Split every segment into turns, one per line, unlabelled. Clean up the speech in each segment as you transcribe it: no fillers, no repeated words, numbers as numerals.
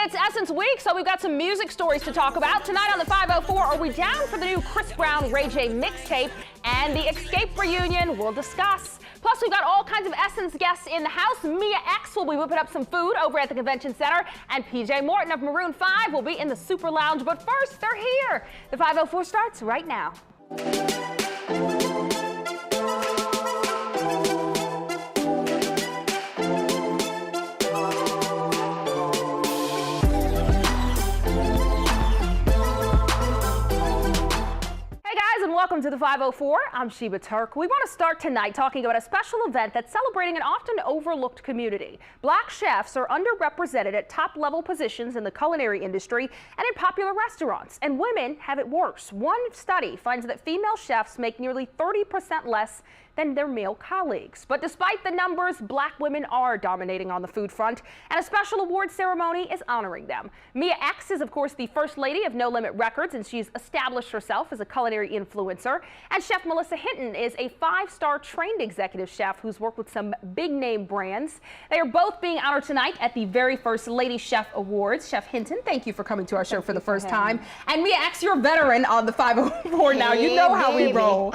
It's Essence Week, so we've got some music stories to talk about. Tonight on the 504, are we down for the new Chris Brown Ray J mixtape and the Escape reunion? We'll discuss. Plus, we've got all kinds of Essence guests in the house. Mia X will be whipping up some food over at the Convention Center, and PJ Morton of Maroon 5 will be in the Super Lounge. But first, they're here. The 504 starts right now. Welcome to the 504. I'm Sheba Turk. We want to start tonight talking about a special event that's celebrating an often overlooked community. Black chefs are underrepresented at top-level positions in the culinary industry and in popular restaurants, and women have it worse. One study finds that female chefs make nearly 30% less than their male colleagues. But despite the numbers, black women are dominating on the food front, and a special awards ceremony is honoring them. Mia X is, of course, the first lady of No Limit Records, and she's established herself as a culinary influencer. And Chef Melissa Hinton is a 5-star trained executive chef who's worked with some big-name brands. They are both being honored tonight at the very first Lady Chef Awards. Chef Hinton, thank you for coming to our show for the first time. And Mia X, you're a veteran on the 504 now. You know how we roll.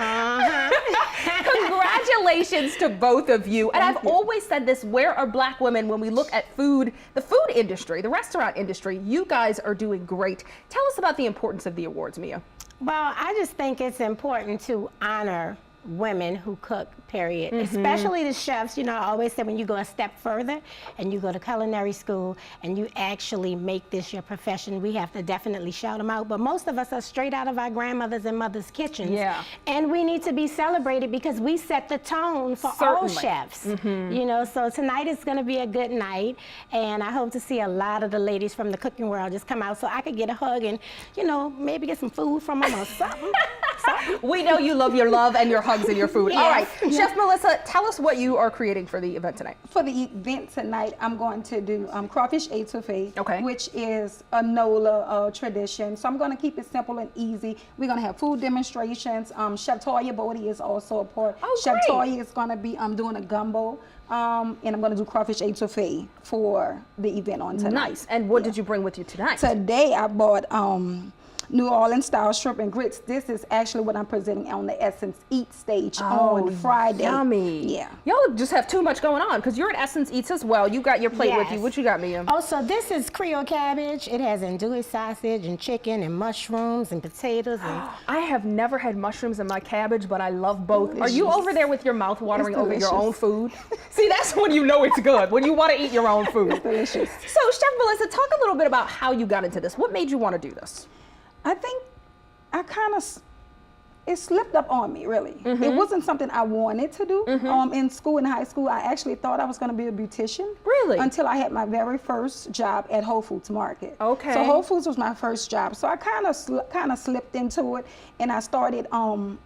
Congratulations to both of you. And I've always said this, where are black women when we look at food, the food industry, the restaurant industry? You guys are doing great. Tell us about the importance of the awards, Mia.
Well, I just think it's important to honor women who cook, period. Especially the chefs. You know, I always say when you go a step further and you go to culinary school and you actually make this your profession, we have to definitely shout them out. But most of us are straight out of our grandmothers and mothers' kitchens. Yeah. And we need to be celebrated because we set the tone for all chefs. You know, so tonight is going to be a good night, and I hope to see a lot of the ladies from the cooking world just come out so I could get a hug and, you know, maybe get some food from them or something.
We know you love your love and your hugs and your food. Yes. All right, Chef Melissa, tell us what you are creating for the event tonight.
For the event tonight, I'm going to do crawfish etouffee, which is a NOLA tradition. So I'm going to keep it simple and easy. We're going to have food demonstrations. Chef Toya Bodie is also a part. Chef Toya is going to be doing a gumbo. And I'm going to do crawfish etouffee for the event on tonight.
Nice. And what did you bring with you tonight?
Today I bought New Orleans style shrimp and grits. This is actually what I'm presenting on the Essence Eat stage on Friday.
Yummy. Yeah. Y'all just have too much going on because you're at Essence Eats as well. You got your plate with you. What you got, Mia?
Oh, so this is Creole cabbage. It has andouille sausage and chicken and mushrooms and potatoes. And
I have never had mushrooms in my cabbage, but I love both. Delicious. Are you over there with your mouth watering over your own food? See, that's when you know it's good, when you want to eat your own food.
It's delicious.
So, Chef Melissa, talk a little bit about how you got into this. What made you want to do this?
I think I kind of, it slipped up on me, really. It wasn't something I wanted to do. In school, in high school, I actually thought I was going to be a beautician.
Really?
Until I had my very first job at Whole Foods Market.
Okay.
So Whole Foods was my first job. So I kind of slipped into it, and I started,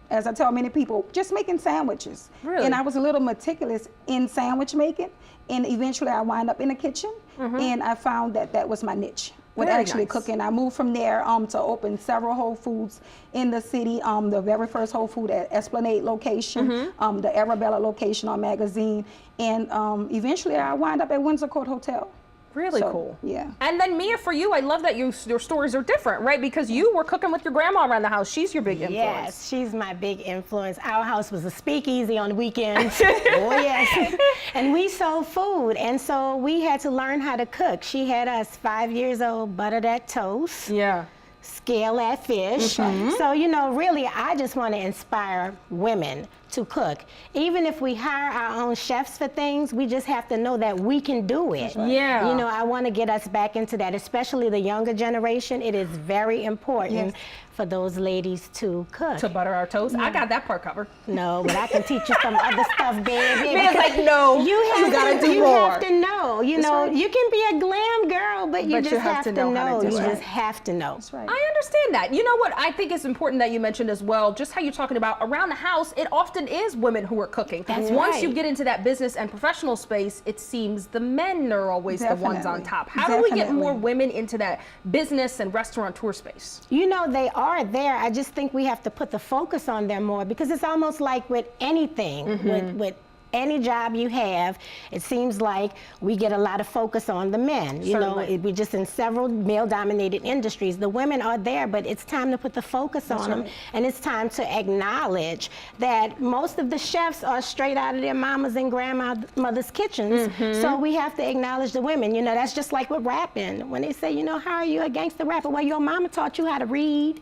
as I tell many people, just making sandwiches.
Really?
And I was a little meticulous in sandwich making, and eventually I wound up in the kitchen, and I found that that was my niche. With actually cooking. I moved from there to open several Whole Foods in the city. The very first Whole Food at Esplanade location, the Arabella location on Magazine, and eventually I wound up at Windsor Court Hotel.
Really cool.
Yeah.
And then Mia, for you, I love that your stories are different, right? Because you were cooking with your grandma around the house. She's your big influence.
Yes, she's my big influence. Our house was a speakeasy on the weekends. Oh, yes. And we sold food, and so we had to learn how to cook. She had us 5 years old, butter that toast.
Yeah.
Scale that fish. So, you know, really, I just want to inspire women to cook. Even if we hire our own chefs for things, we just have to know that we can do it.
Yeah.
You know, I want to get us back into that, especially the younger generation. It is very important for those ladies to cook.
To butter our toast? I got that part covered.
No, but I can teach you some other stuff, baby.
Mia's like, no, you gotta do more.
You have to know. You know, you can be a glam girl, but you just have to know. You just have to know.
That's right.
I understand that. You know what I think is important that you mentioned as well, just how you're talking about around the house, it often is women who are cooking.
That's
Once you get into that business and professional space, it seems the men are always the ones on top. How do we get more women into that business and restaurateur space?
You know, they are there. I just think we have to put the focus on them more, because it's almost like with anything, with any job you have, it seems like we get a lot of focus on the men. You know, we're just in several male-dominated industries. The women are there, but it's time to put the focus on them, and it's time to acknowledge that most of the chefs are straight out of their mamas and grandmothers' kitchens. So we have to acknowledge the women. You know, that's just like with rapping. When they say, you know, how are you a gangster rapper? Well, your mama taught you how to read.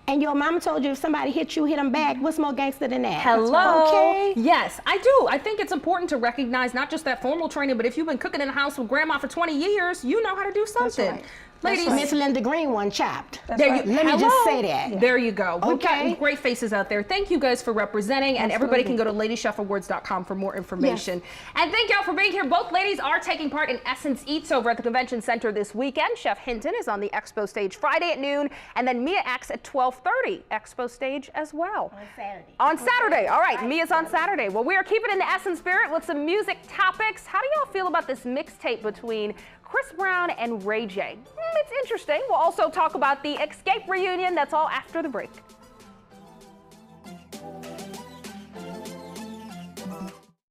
And your mama told you if somebody hit you, hit them back. What's more gangster than that?
Hello.
Okay.
Yes, I do. I think it's important to recognize not just that formal training, but if you've been cooking in the house with grandma for 20 years, you know how to do something.
That's right.
Ladies, Miss Linda Green one chopped.
That's
there
right.
you,
Let me just say that.
There you go. We've
Okay.
got great faces out there. Thank you guys for representing, and everybody can go to ladychefawards.com for more information. And thank y'all for being here. Both ladies are taking part in Essence Eats over at the Convention Center this weekend. Chef Hinton is on the Expo stage Friday at noon, and then Mia acts at 12:30, Expo stage as well.
On Saturday.
On Saturday. All right, Mia's on Saturday. Well, we are keeping in the Essence spirit with some music topics. How do y'all feel about this mixtape between Chris Brown and Ray J? It's interesting. We'll also talk about the Escape reunion. That's all after the break.